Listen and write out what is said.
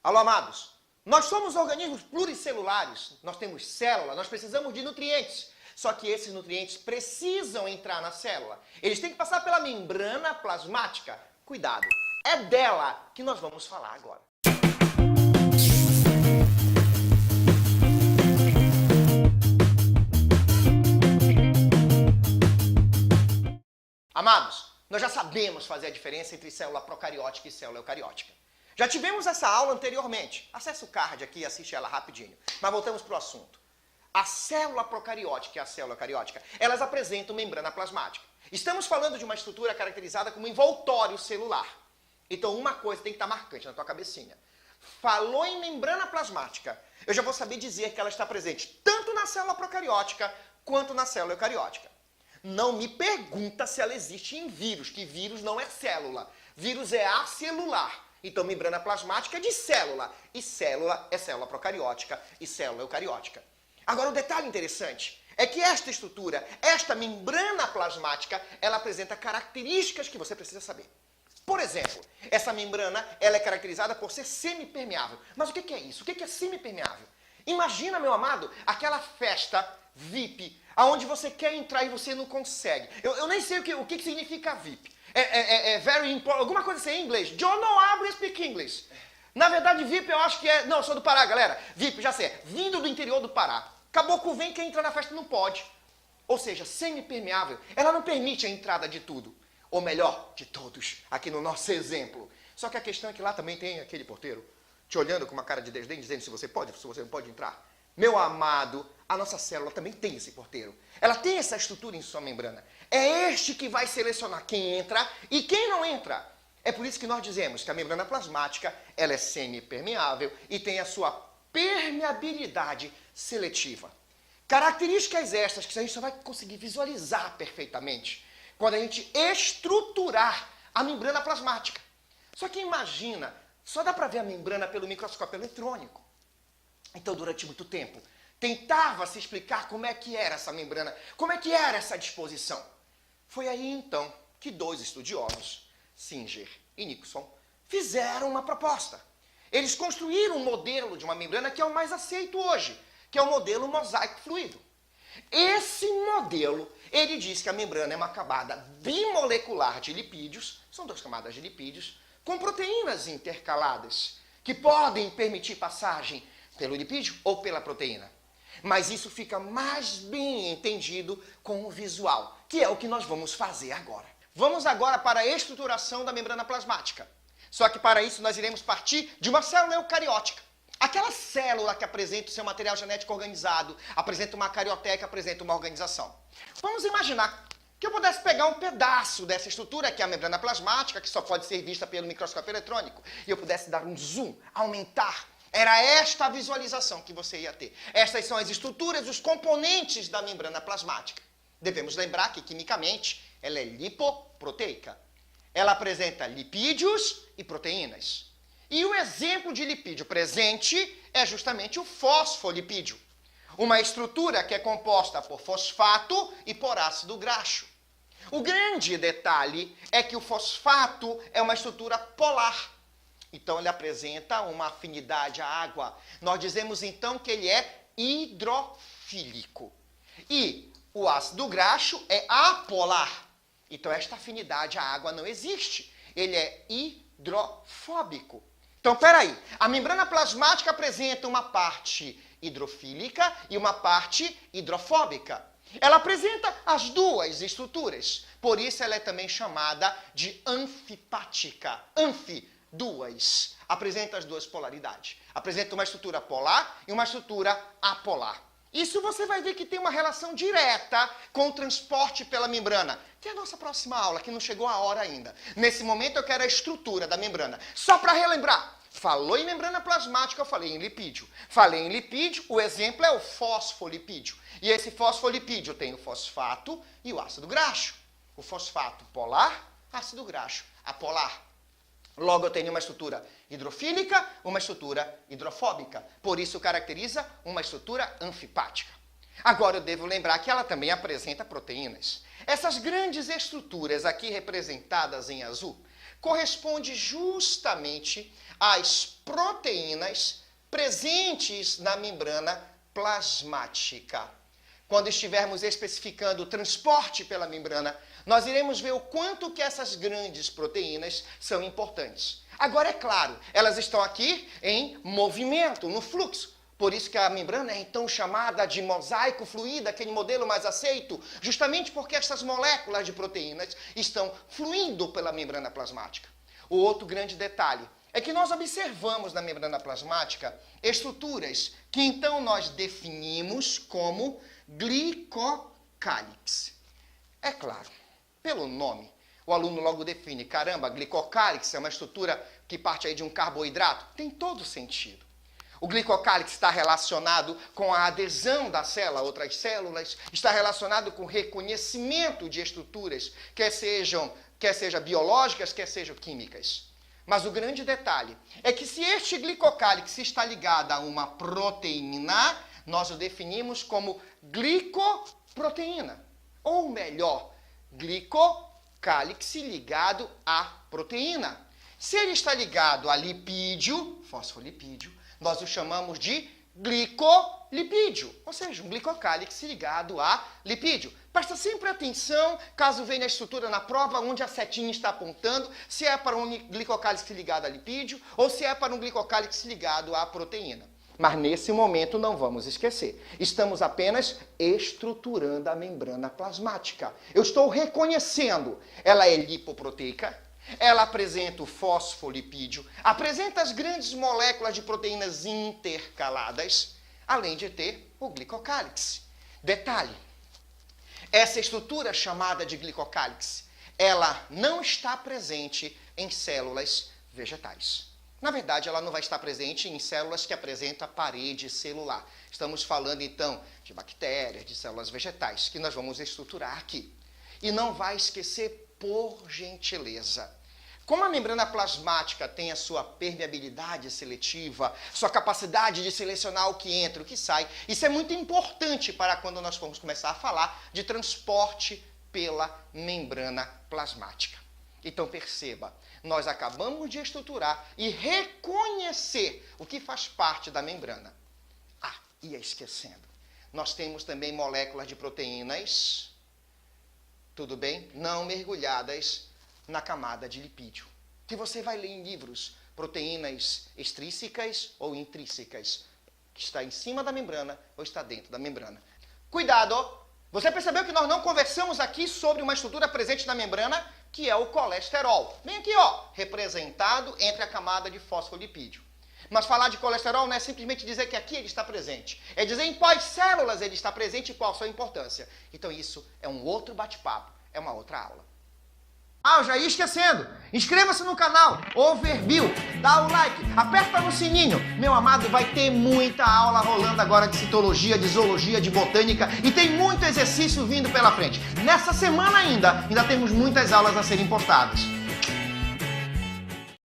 Alô, amados? Nós somos organismos pluricelulares, nós temos célula, nós precisamos de nutrientes. Só que esses nutrientes precisam entrar na célula. Eles têm que passar pela membrana plasmática. Cuidado, é dela que nós vamos falar agora. Amados, nós já sabemos fazer a diferença entre célula procariótica e célula eucariótica. Já tivemos essa aula anteriormente. Acesse o card aqui e assiste ela rapidinho. Mas voltamos para o assunto. A célula procariótica e a célula eucariótica, elas apresentam membrana plasmática. Estamos falando de uma estrutura caracterizada como envoltório celular. Então uma coisa tem que estar marcante na tua cabecinha. Falou em membrana plasmática, eu já vou saber dizer que ela está presente tanto na célula procariótica quanto na célula eucariótica. Não me pergunta se ela existe em vírus, que vírus não é célula. Vírus é acelular. Então, membrana plasmática é de célula. E célula é célula procariótica e célula eucariótica. Agora, um detalhe interessante é que esta estrutura, esta membrana plasmática, ela apresenta características que você precisa saber. Por exemplo, essa membrana ela é caracterizada por ser semipermeável. Mas o que é isso? O que é semipermeável? Imagina, meu amado, aquela festa VIP, aonde você quer entrar e você não consegue. Eu nem sei o que significa VIP. Very important, alguma coisa assim em inglês. John não abre speak English. Na verdade, VIP eu acho que é... Não, eu sou do Pará, galera. VIP, já sei, vindo do interior do Pará. Caboclo vem, quem entra na festa não pode. Ou seja, semipermeável. Ela não permite a entrada de tudo. Ou melhor, de todos, aqui no nosso exemplo. Só que a questão é que lá também tem aquele porteiro te olhando com uma cara de desdém, dizendo se você pode, se você não pode entrar. Meu amado, a nossa célula também tem esse porteiro. Ela tem essa estrutura em sua membrana. É este que vai selecionar quem entra e quem não entra. É por isso que nós dizemos que a membrana plasmática ela é semipermeável e tem a sua permeabilidade seletiva. Características estas que a gente só vai conseguir visualizar perfeitamente quando a gente estruturar a membrana plasmática. Só que imagina, só dá para ver a membrana pelo microscópio eletrônico. Então, durante muito tempo, tentava-se explicar como é que era essa membrana, como é que era essa disposição. Foi aí, então, que dois estudiosos, Singer e Nixon, fizeram uma proposta. Eles construíram um modelo de uma membrana que é o mais aceito hoje, que é o modelo mosaico fluido. Esse modelo, ele diz que a membrana é uma camada bimolecular de lipídios, são duas camadas de lipídios, com proteínas intercaladas, que podem permitir passagem pelo lipídio ou pela proteína. Mas isso fica mais bem entendido com o visual, que é o que nós vamos fazer agora. Vamos agora para a estruturação da membrana plasmática. Só que para isso nós iremos partir de uma célula eucariótica. Aquela célula que apresenta o seu material genético organizado, apresenta uma carioteca, apresenta uma organização. Vamos imaginar que eu pudesse pegar um pedaço dessa estrutura, que é a membrana plasmática, que só pode ser vista pelo microscópio eletrônico, e eu pudesse dar um zoom, aumentar. Era esta a visualização que você ia ter. Estas são as estruturas, os componentes da membrana plasmática. Devemos lembrar que, quimicamente, ela é lipoproteica. Ela apresenta lipídios e proteínas. E o exemplo de lipídio presente é justamente o fosfolipídio. Uma estrutura que é composta por fosfato e por ácido graxo. O grande detalhe é que o fosfato é uma estrutura polar. Então, ele apresenta uma afinidade à água. Nós dizemos, então, que ele é hidrofílico. E o ácido graxo é apolar. Então, esta afinidade à água não existe. Ele é hidrofóbico. Então, peraí. A membrana plasmática apresenta uma parte hidrofílica e uma parte hidrofóbica. Ela apresenta as duas estruturas. Por isso, ela é também chamada de anfipática. Duas. Apresenta as duas polaridades. Apresenta uma estrutura polar e uma estrutura apolar. Isso você vai ver que tem uma relação direta com o transporte pela membrana. Que é a nossa próxima aula, que não chegou a hora ainda. Nesse momento eu quero a estrutura da membrana. Só para relembrar, falou em membrana plasmática, eu falei em lipídio. Falei em lipídio, o exemplo é o fosfolipídio. E esse fosfolipídio tem o fosfato e o ácido graxo. O fosfato polar, ácido graxo apolar. Logo, eu tenho uma estrutura hidrofílica, uma estrutura hidrofóbica. Por isso, caracteriza uma estrutura anfipática. Agora, eu devo lembrar que ela também apresenta proteínas. Essas grandes estruturas aqui representadas em azul corresponde justamente às proteínas presentes na membrana plasmática. Quando estivermos especificando o transporte pela membrana, nós iremos ver o quanto que essas grandes proteínas são importantes. Agora, é claro, elas estão aqui em movimento, no fluxo. Por isso que a membrana é então chamada de mosaico fluido, aquele modelo mais aceito, justamente porque essas moléculas de proteínas estão fluindo pela membrana plasmática. O outro grande detalhe é que nós observamos na membrana plasmática estruturas que então nós definimos como glicocálix. É claro, pelo nome, o aluno logo define, caramba, glicocálix é uma estrutura que parte aí de um carboidrato. Tem todo sentido. O glicocálix está relacionado com a adesão da célula a outras células, está relacionado com o reconhecimento de estruturas, quer seja biológicas, quer sejam químicas. Mas o grande detalhe é que se este glicocálix está ligado a uma proteína, nós o definimos como glicoproteína. Ou melhor, glicocálix ligado à proteína. Se ele está ligado a lipídio, fosfolipídio, nós o chamamos de glicolipídio, ou seja, um glicocálix ligado a lipídio. Presta sempre atenção, caso venha a estrutura na prova, onde a setinha está apontando, se é para um glicocálix ligado a lipídio ou se é para um glicocálix ligado à proteína. Mas nesse momento não vamos esquecer, estamos apenas estruturando a membrana plasmática. Eu estou reconhecendo, ela é lipoproteica, ela apresenta o fosfolipídio, apresenta as grandes moléculas de proteínas intercaladas, além de ter o glicocálix. Detalhe, essa estrutura chamada de glicocálix, ela não está presente em células vegetais. Na verdade, ela não vai estar presente em células que apresentam a parede celular. Estamos falando, então, de bactérias, de células vegetais, que nós vamos estruturar aqui. E não vai esquecer, por gentileza, como a membrana plasmática tem a sua permeabilidade seletiva, sua capacidade de selecionar o que entra e o que sai, isso é muito importante para quando nós formos começar a falar de transporte pela membrana plasmática. Então perceba, nós acabamos de estruturar e reconhecer o que faz parte da membrana. Ah, ia esquecendo, nós temos também moléculas de proteínas, tudo bem? Não mergulhadas na camada de lipídio. Que você vai ler em livros, proteínas extrínsecas ou intrínsecas, que está em cima da membrana ou está dentro da membrana. Cuidado! Você percebeu que nós não conversamos aqui sobre uma estrutura presente na membrana, que é o colesterol. Bem aqui, ó, representado entre a camada de fosfolipídio. Mas falar de colesterol não é simplesmente dizer que aqui ele está presente. É dizer em quais células ele está presente e qual a sua importância. Então isso é um outro bate-papo, é uma outra aula. Ah, eu já ia esquecendo. Inscreva-se no canal Overview, dá o like, aperta no sininho. Meu amado, vai ter muita aula rolando agora de citologia, de zoologia, de botânica e tem muito exercício vindo pela frente. Nessa semana ainda temos muitas aulas a serem postadas.